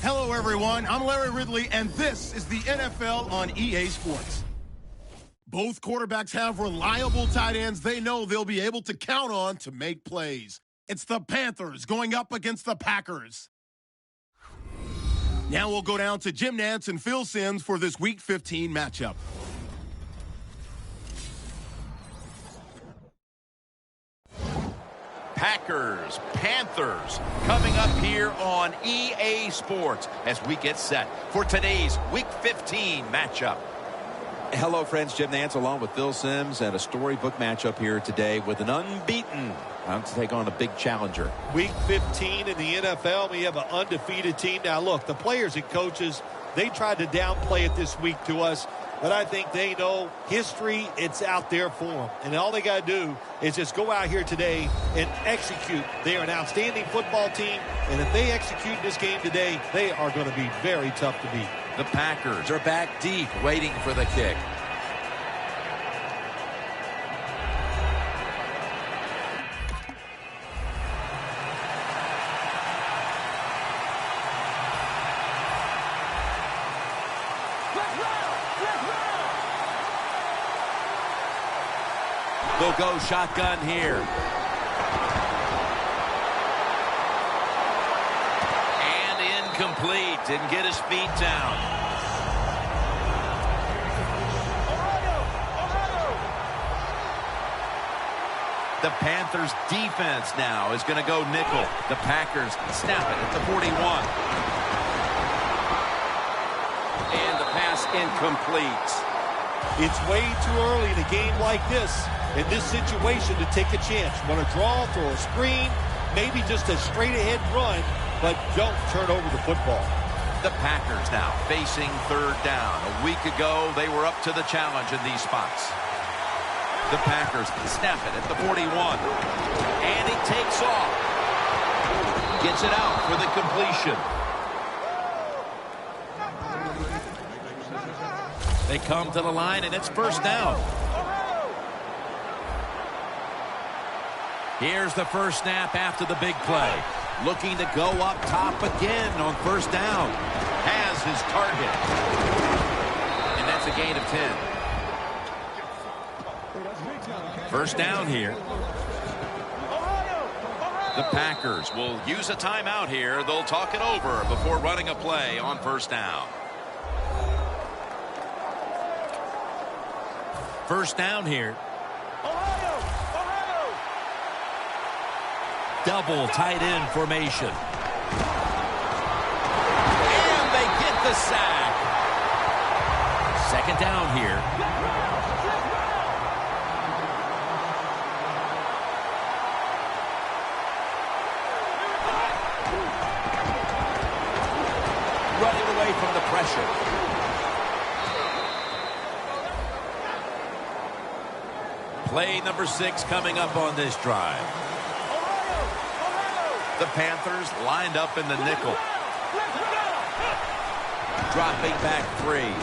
Hello, everyone. I'm Larry Ridley, and this is the NFL on EA Sports. Both quarterbacks have reliable tight ends they know they'll be able to count on to make plays. It's the Panthers going up against the Packers. Now we'll go down to Jim Nantz and Phil Simms for this Week 15 matchup. Packers, Panthers, coming up here on EA Sports as we get set for today's Week 15 matchup. Hello, friends. Jim Nantz along with Phil Simms and a storybook matchup here today with an unbeaten to take on a big challenger. Week 15 in the NFL, we have an undefeated team. Now, look, the players and coaches, they tried to downplay it this week to us, but I think they know history, it's out there for them. And all they got to do is just go out here today and execute. They are an outstanding football team, and if they execute this game today, they are going to be very tough to beat. The Packers are back deep, waiting for the kick. They'll go shotgun here. And incomplete. Didn't get his feet down. The Panthers defense now is going to go nickel. The Packers snap it at the 41. And the pass incomplete. It's way too early in a game like this, in this situation, to take a chance. Want to draw, throw a screen, maybe just a straight-ahead run, but don't turn over the football. The Packers now facing third down. A week ago, they were up to the challenge in these spots. The Packers snap it at the 41. And he takes off. Gets it out for the completion. They come to the line, and it's first down. Here's the first snap after the big play. Looking to go up top again on first down. Has his target. And that's a gain of 10. First down here. The Packers will use a timeout here. They'll talk it over before running a play on first down. First down here. Double tight end formation. And they get the sack. Second down here. Running away from the pressure. Play number 6 coming up on this drive. The Panthers lined up in the nickel. Dropping back 3.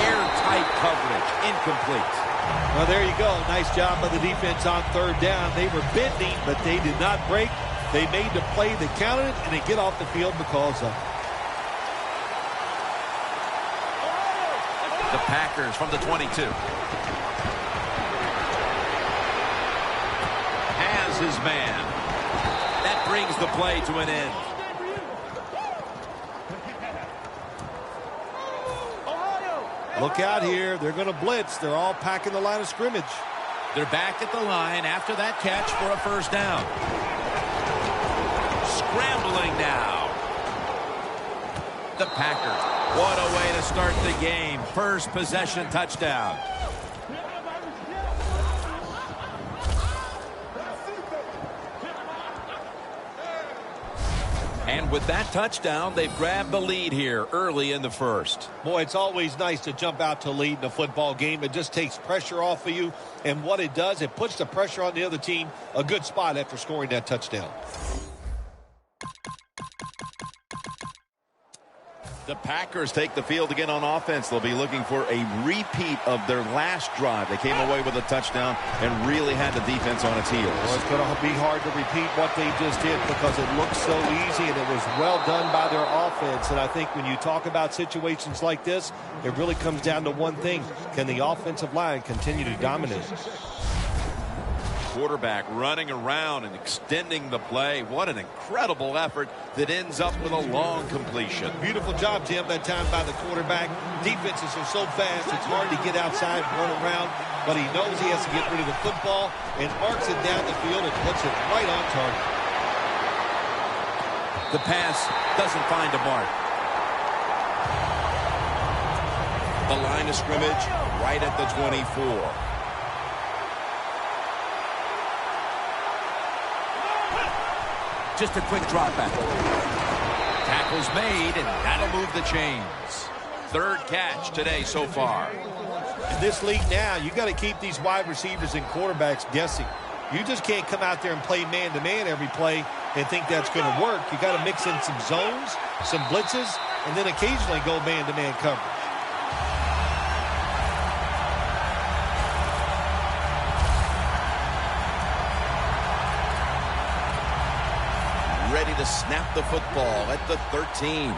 Airtight coverage. Incomplete. Well, there you go. Nice job by the defense on third down. They were bending, but they did not break. They made the play that counted, and they get off the field because of it. The Packers from the 22. Has his man. That brings the play to an end. Look out here. They're going to blitz. They're all packing the line of scrimmage. They're back at the line after that catch for a first down. Scrambling now. The Packers. What a way to start the game. First possession touchdown. And with that touchdown, they've grabbed the lead here early in the first. Boy, it's always nice to jump out to lead in a football game. It just takes pressure off of you. And what it does, it puts the pressure on the other team. A good spot after scoring that touchdown. The Packers take the field again on offense. They'll be looking for a repeat of their last drive. They came away with a touchdown and really had the defense on its heels. Well, it's going to be hard to repeat what they just did because it looks so easy and it was well done by their offense. And I think when you talk about situations like this, it really comes down to one thing. Can the offensive line continue to dominate? Quarterback running around and extending the play. What an incredible effort that ends up with a long completion. Beautiful job, Jim, that time by the quarterback. Defenses are so fast, it's hard to get outside and run around, but he knows he has to get rid of the football and marks it down the field and puts it right on target. The pass doesn't find a mark. The line of scrimmage right at the 24. Just a quick drop back. Tackle's made, and that'll move the chains. Third catch today so far. In this league now, you got to keep these wide receivers and quarterbacks guessing. You just can't come out there and play man-to-man every play and think that's going to work. You got to mix in some zones, some blitzes, and then occasionally go man-to-man coverage. Ready to snap the football at the 13.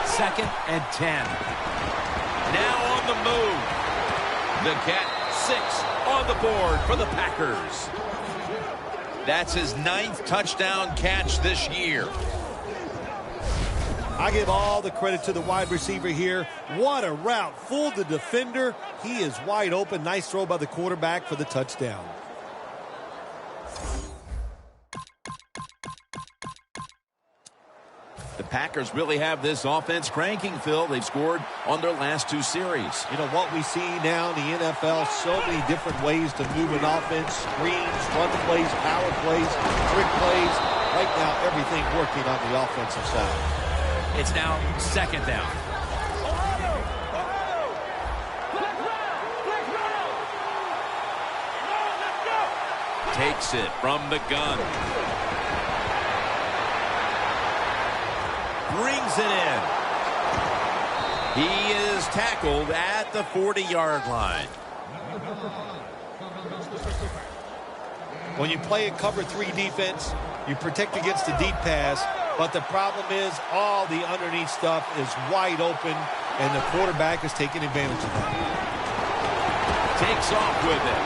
Second and 10. Now on the move. The Cat 6 on the board for the Packers. That's his 9th touchdown catch this year. I give all the credit to the wide receiver here. What a route. Fooled the defender. He is wide open. Nice throw by the quarterback for the touchdown. The Packers really have this offense cranking, Phil. They've scored on their last 2 series. You know, what we see now in the NFL, so many different ways to move an offense. Screens, run plays, power plays, trick plays. Right now, everything working on the offensive side. It's now second down. Takes it from the gun. Brings it in. He is tackled at the 40-yard line. When you play a cover 3 defense, you protect against the deep pass, but the problem is all the underneath stuff is wide open, and the quarterback is taking advantage of that. Takes off with it.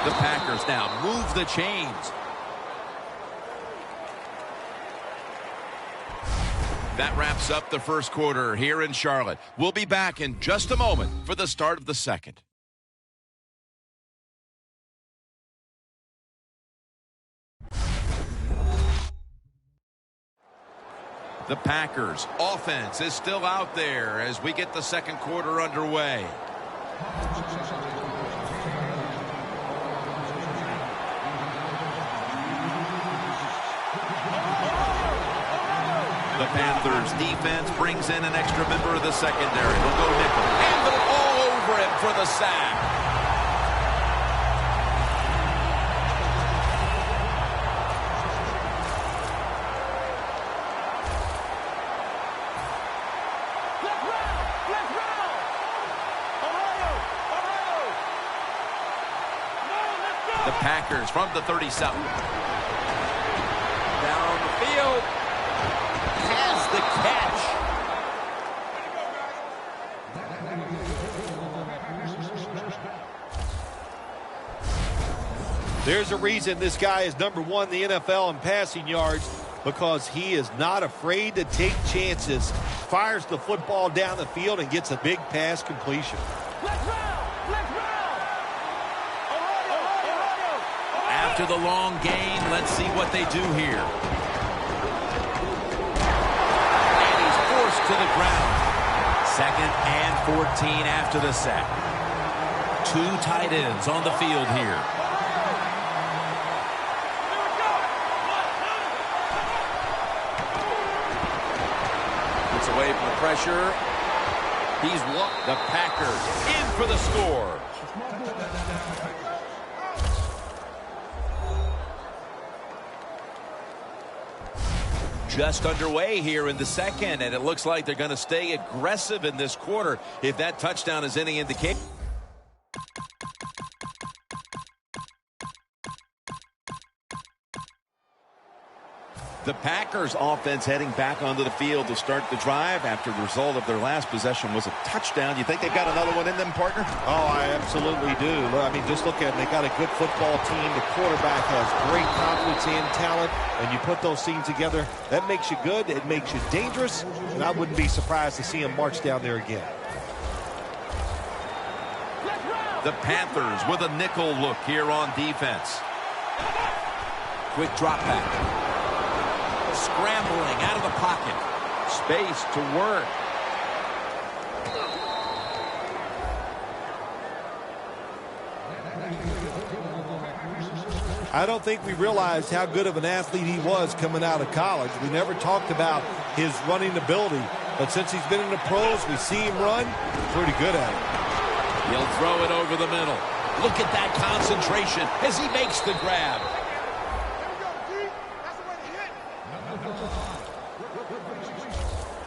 The Packers now move the chains. That wraps up the first quarter here in Charlotte. We'll be back in just a moment for the start of the second. The Packers offense is still out there as we get the second quarter underway. The Panthers defense brings in an extra member of the secondary. They'll go nickel. And they're all over him for the sack. The Packers from the 37. Down the field. Has the catch. There's a reason this guy is number 1 in the NFL in passing yards, because he is not afraid to take chances. Fires the football down the field and gets a big pass completion. After the long gain, let's see what they do here. And he's forced to the ground. 2nd and 14 after the sack. 2 tight ends on the field here. Gets away from the pressure. He's won. The Packers in for the score. Just underway here in the second, and it looks like they're going to stay aggressive in this quarter if that touchdown is any indication. The Packers offense heading back onto the field to start the drive after the result of their last possession was a touchdown. You think they've got another one in them, partner? Oh, I absolutely do. I mean, just look at them. They got a good football team. The quarterback has great confidence and talent, and you put those teams together, that makes you good. It makes you dangerous, and I wouldn't be surprised to see them march down there again. The Panthers with a nickel look here on defense. Quick drop back. Scrambling out of the pocket. Space to work. I don't think we realized how good of an athlete he was coming out of college. We never talked about his running ability. But since he's been in the pros, we see him run. Pretty good at it. He'll throw it over the middle. Look at that concentration as he makes the grab.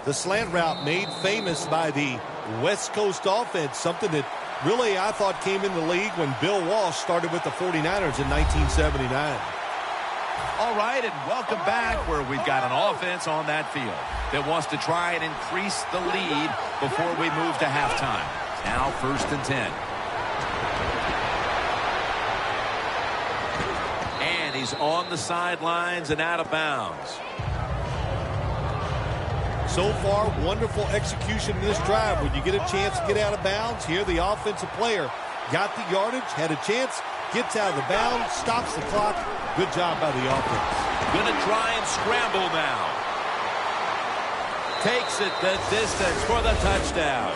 The slant route made famous by the West Coast offense, something that really I thought came in the league when Bill Walsh started with the 49ers in 1979. All right, and welcome back where we've got an offense on that field that wants to try and increase the lead before we move to halftime. Now 1st and 10. And he's on the sidelines and out of bounds. So far, wonderful execution in this drive. When you get a chance to get out of bounds, here the offensive player got the yardage, had a chance, gets out of the bounds, stops the clock. Good job by the offense. Going to try and scramble now. Takes it the distance for the touchdown.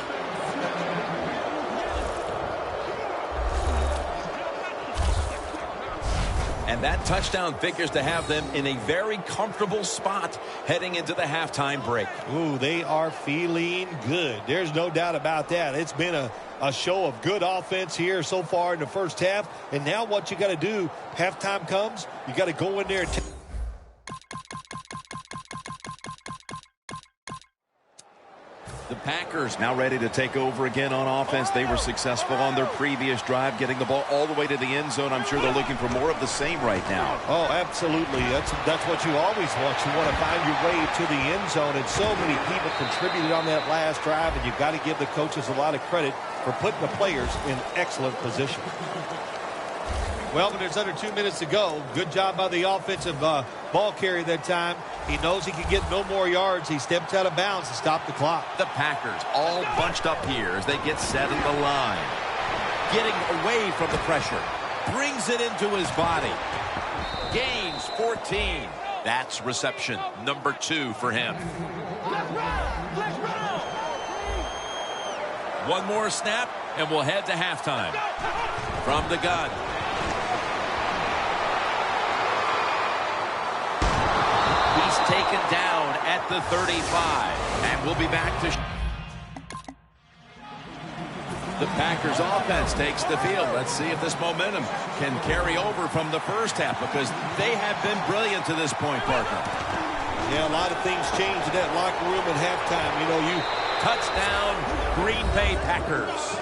And that touchdown figures to have them in a very comfortable spot heading into the halftime break. Ooh, they are feeling good. There's no doubt about that. It's been a show of good offense here so far in the first half. And now what you got to do, halftime comes, you got to go in there and The Packers now ready to take over again on offense. They were successful on their previous drive, getting the ball all the way to the end zone. I'm sure they're looking for more of the same right now. Oh, absolutely. That's what you always want. You want to find your way to the end zone, and so many people contributed on that last drive, and you've got to give the coaches a lot of credit for putting the players in excellent position. Well, but there's under 2 minutes to go. Good job by the offensive ball carrier that time. He knows he can get no more yards. He steps out of bounds to stop the clock. The Packers all bunched up here as they get set in the line. Getting away from the pressure. Brings it into his body. Gains 14. That's reception number 2 for him. One more snap, and we'll head to halftime. From the gun. He's taken down at the 35, and we'll be back to... The Packers offense takes the field. Let's see if this momentum can carry over from the first half, because they have been brilliant to this point, partner. Yeah, a lot of things changed in that locker room at halftime. You know, touchdown, Green Bay Packers.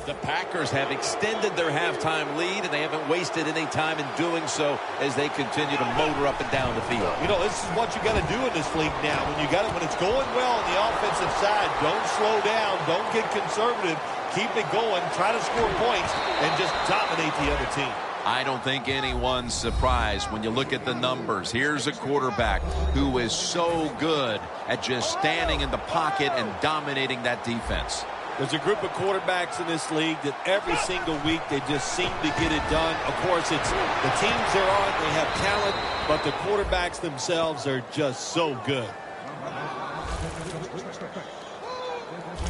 The Packers have extended their halftime lead, and they haven't wasted any time in doing so as they continue to motor up and down the field. You know, this is what you got to do in this league now. When it's going well on the offensive side, don't slow down, don't get conservative, keep it going, try to score points, and just dominate the other team. I don't think anyone's surprised when you look at the numbers. Here's a quarterback who is so good at just standing in the pocket and dominating that defense. There's a group of quarterbacks in this league that every single week they just seem to get it done. Of course, it's the teams they're on, they have talent, but the quarterbacks themselves are just so good.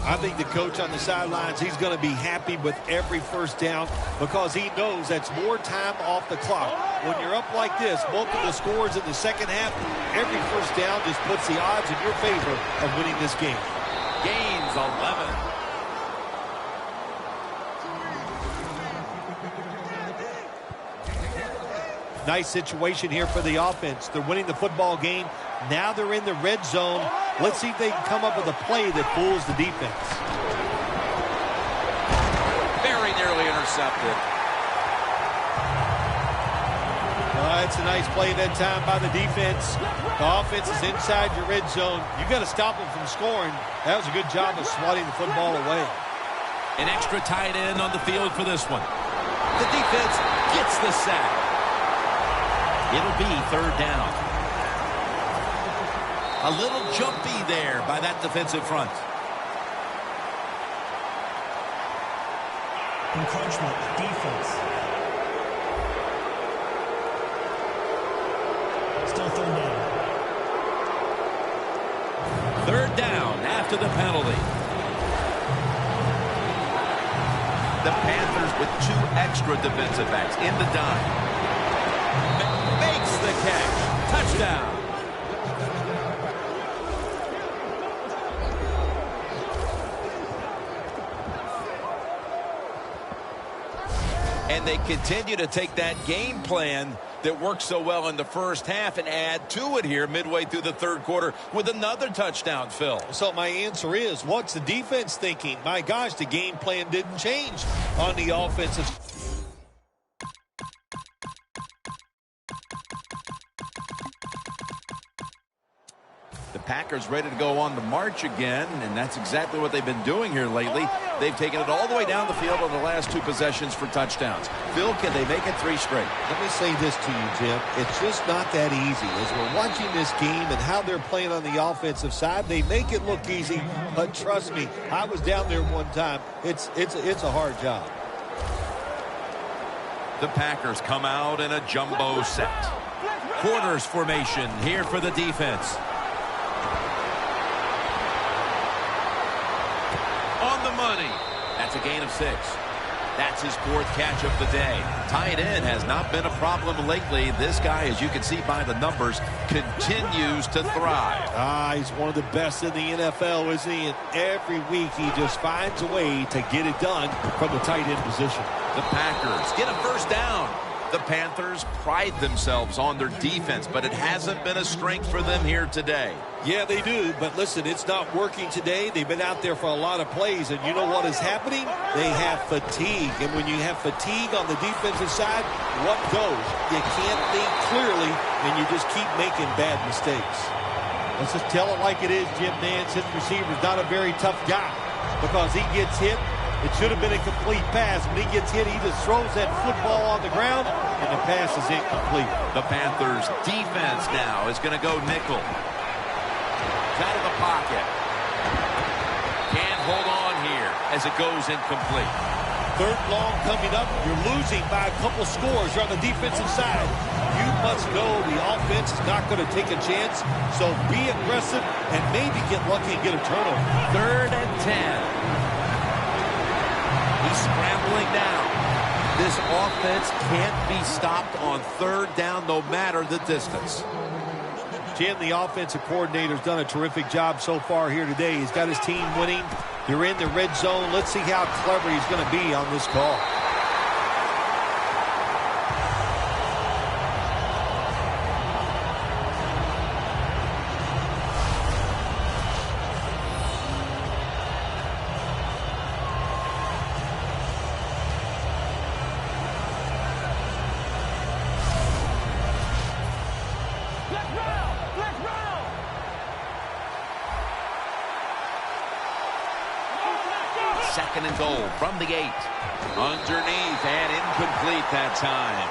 I think the coach on the sidelines, he's going to be happy with every first down because he knows that's more time off the clock. When you're up like this, multiple scores in the second half, every first down just puts the odds in your favor of winning this game. Gains 11. Nice situation here for the offense. They're winning the football game. Now they're in the red zone. Let's see if they can come up with a play that fools the defense. Very nearly intercepted. It's a nice play that time by the defense. The offense is inside your red zone. You got to stop them from scoring. That was a good job of swatting the football away. An extra tight end on the field for this one. The defense gets the sack. It'll be third down. A little jumpy there by that defensive front. Encroachment, defense. Still third down. Third down after the penalty. The Panthers with 2 extra defensive backs in the dime. Makes the catch. Touchdown. And they continue to take that game plan that worked so well in the first half and add to it here midway through the third quarter with another touchdown, Phil. So my answer is, what's the defense thinking? My gosh, the game plan didn't change on the offensive. The Packers ready to go on the march again, and that's exactly what they've been doing here lately. They've taken it all the way down the field on the last 2 possessions for touchdowns. Phil, can they make it 3 straight? Let me say this to you, Jim. It's just not that easy. As we're watching this game and how they're playing on the offensive side, they make it look easy, but trust me, I was down there one time. It's a hard job. The Packers come out in a jumbo set. Quarters formation here for the defense. On the money. That's a gain of 6. That's his 4th catch of the day. Tight end has not been a problem lately. This guy, as you can see by the numbers, continues to thrive. He's one of the best in the NFL, isn't he? And every week he just finds a way to get it done from the tight end position. The Packers get a first down. The Panthers pride themselves on their defense, but it hasn't been a strength for them here today. Yeah, they do, but listen, it's not working today. They've been out there for a lot of plays, and you know what is happening? They have fatigue, and when you have fatigue on the defensive side, what goes? You can't think clearly, and you just keep making bad mistakes. Let's just tell it like it is, Jim Nance. His receiver's not a very tough guy because he gets hit. It should have been a complete pass. When he gets hit, he just throws that football on the ground, and the pass is incomplete. The Panthers' defense now is going to go nickel. Out of the pocket. Can't hold on here as it goes incomplete. Third long coming up. You're losing by a couple scores. You're on the defensive side. You must know the offense is not going to take a chance, so be aggressive and maybe get lucky and get a turnover. 3rd and 10. He's scrambling down. This offense can't be stopped on 3rd down no matter the distance. Jim, the offensive coordinator's done a terrific job so far here today. He's got his team winning. They're in the red zone. Let's see how clever he's going to be on this call. Second and goal from the 8. Underneath and incomplete that time.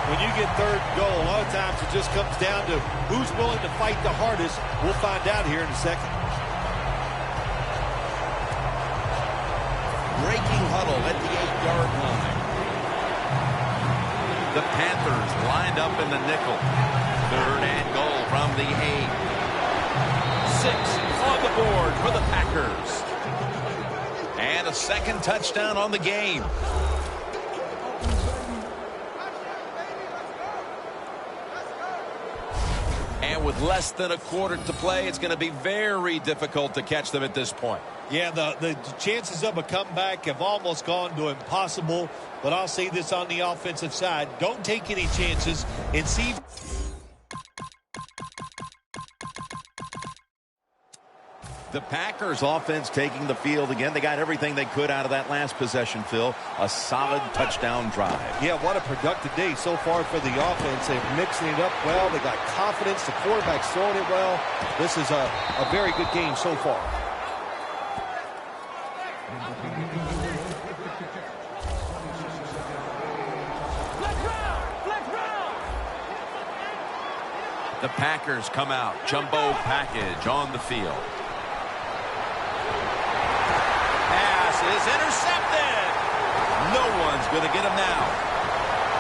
When you get third and goal, a lot of times it just comes down to who's willing to fight the hardest. We'll find out here in a second. Breaking huddle at the 8-yard line. The Panthers lined up in the nickel. Third and goal from the 8. 6 on the board for the Packers. And a second touchdown on the game. And with less than a quarter to play, it's going to be very difficult to catch them at this point. Yeah, the chances of a comeback have almost gone to impossible. But I'll say this on the offensive side. Don't take any chances and see. The Packers offense taking the field again. They got everything they could out of that last possession, Phil. A solid touchdown drive. Yeah, what a productive day so far for the offense. They're mixing it up well. They got confidence. The quarterback's throwing it well. This is a very good game so far. The Packers come out. Jumbo package on the field. Is intercepted. No one's going to get him now.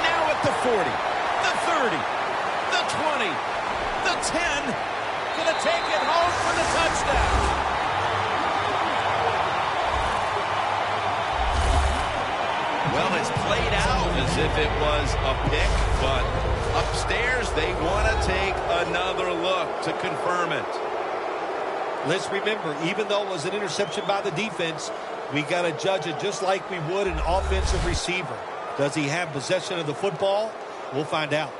Now at the 40, the 30, the 20, the 10. Going to take it home for the touchdown. Well, it's played out as if it was a pick, but upstairs they want to take another look to confirm it. Let's remember, even though it was an interception by the defense, we got to judge it just like we would an offensive receiver. Does he have possession of the football? We'll find out.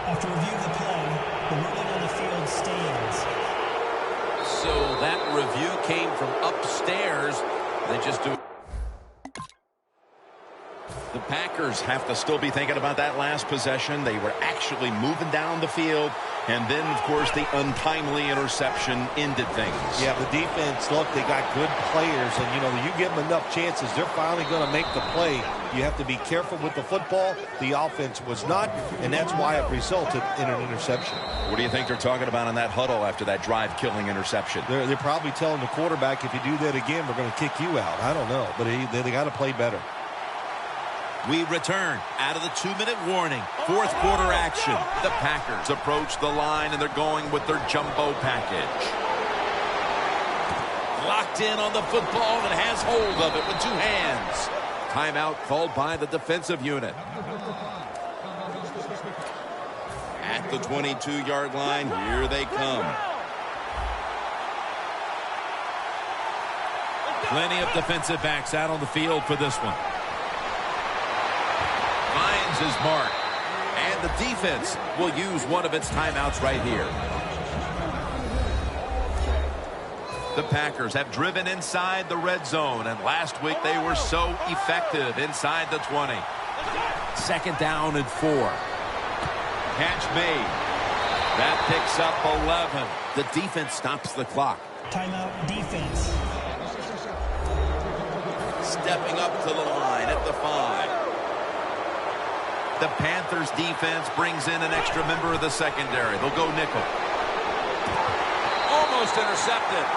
After review of the play, the ruling on the field stands. So that review came from upstairs. They just do. The Packers have to still be thinking about that last possession. They were actually moving down the field. And then, of course, the untimely interception ended things. Yeah, the defense, look, they got good players. And, you know, you give them enough chances, they're finally going to make the play. You have to be careful with the football. The offense was not, and that's why it resulted in an interception. What do you think they're talking about in that huddle after that drive-killing interception? They're probably telling the quarterback, if you do that again, we're going to kick you out. I don't know, but they got to play better. We return out of the 2-minute warning. Fourth quarter action. The Packers approach the line, and they're going with their jumbo package. Locked in on the football and has hold of it with 2 hands. Timeout called by the defensive unit. At the 22-yard line, here they come. Plenty of defensive backs out on the field for this one. Finds his mark. And the defense will use one of its timeouts right here. The Packers have driven inside the red zone, and last week they were so effective inside the 20. Second down and 4. Catch made. That picks up 11. The defense stops the clock. Timeout defense. Stepping up to the line at the 5. The Panthers defense brings in an extra member of the secondary. They'll go nickel. Almost intercepted.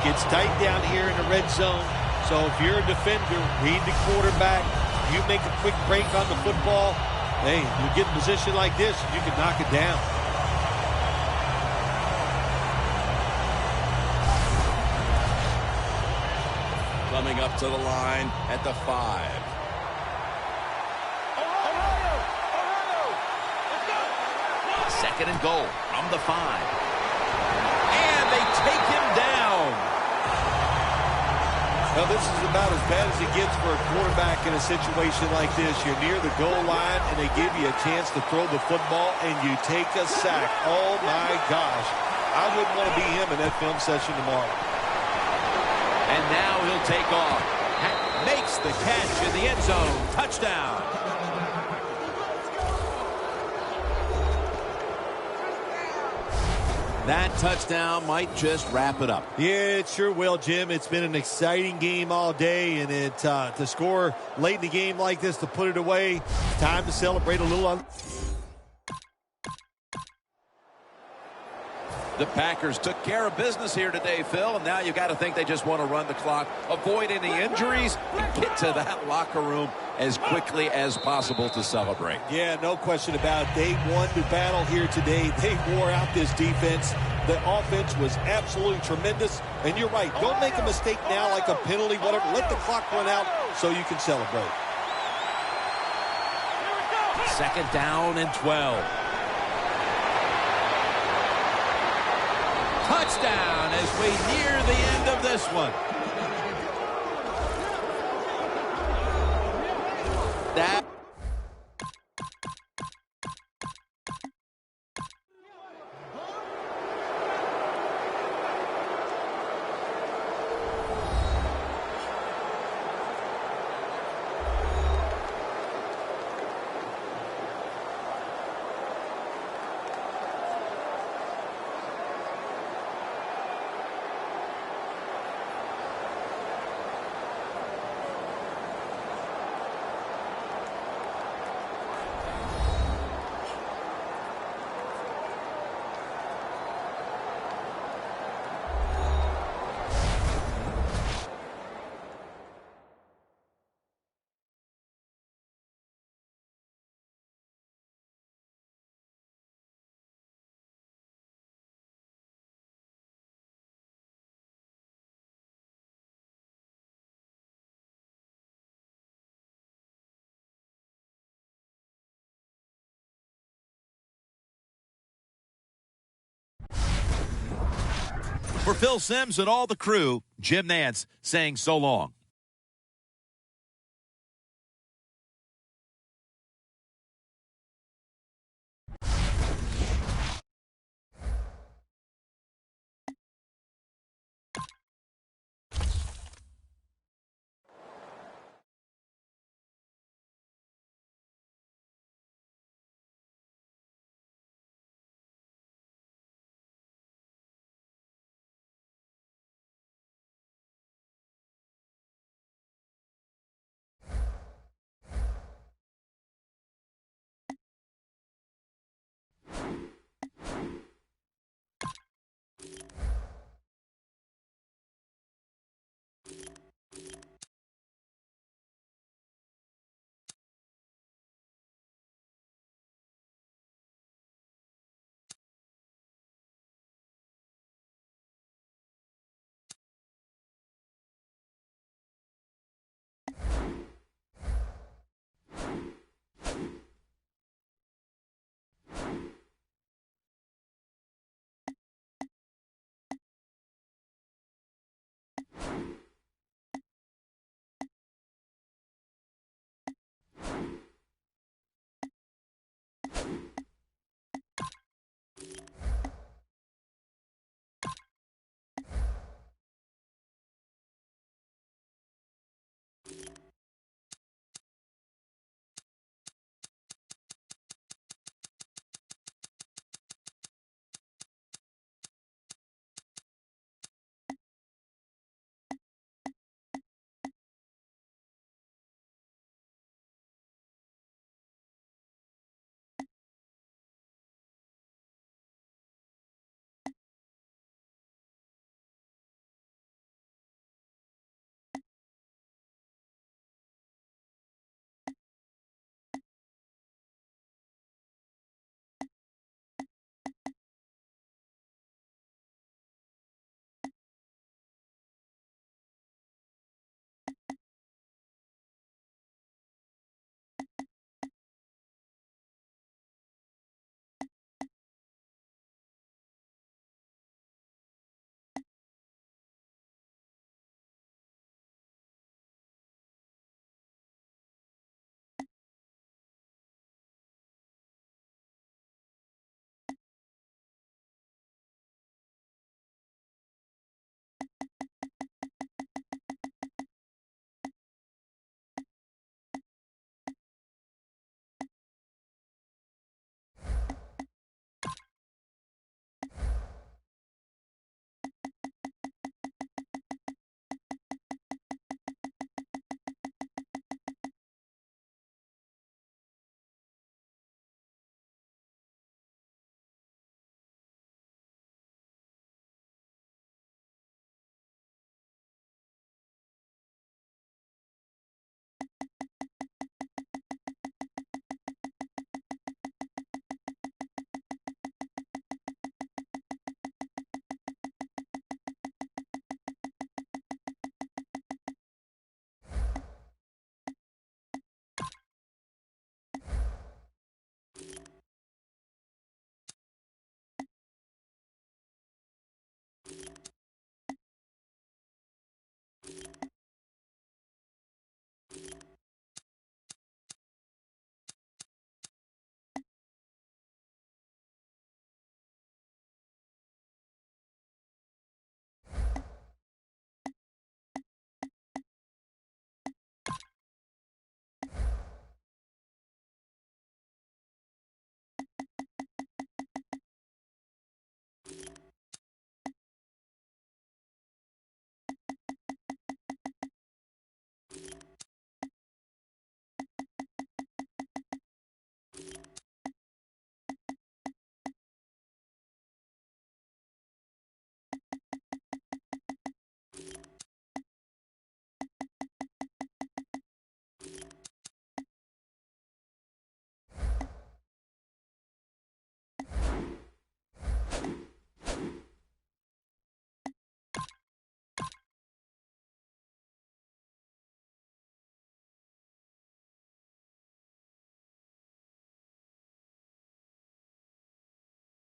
Gets tight down here in the red zone. So if you're a defender, read the quarterback. You make a quick break on the football. Hey, you get in a position like this, you can knock it down. Coming up to the line at the 5. Second and goal from the 5. And they take him down. Well, this is about as bad as it gets for a quarterback in a situation like this. You're near the goal line, and they give you a chance to throw the football, and you take a sack. Oh, my gosh. I wouldn't want to be him in that film session tomorrow. And now he'll take off. Makes the catch in the end zone. Touchdown. That touchdown might just wrap it up. Yeah, it sure will, Jim. It's been an exciting game all day, and to score late in the game like this, to put it away, time to celebrate a little. The Packers took care of business here today, Phil, and now you got to think they just want to run the clock, avoid any injuries, and get to that locker room as quickly as possible to celebrate. Yeah, no question about it. They won the battle here today. They wore out this defense. The offense was absolutely tremendous. And you're right, don't make a mistake now like a penalty, whatever. Let the clock run out so you can celebrate. 2nd down and 12. Touchdown as we near the end of this one. That For Phil Simms and all the crew, Jim Nantz saying so long.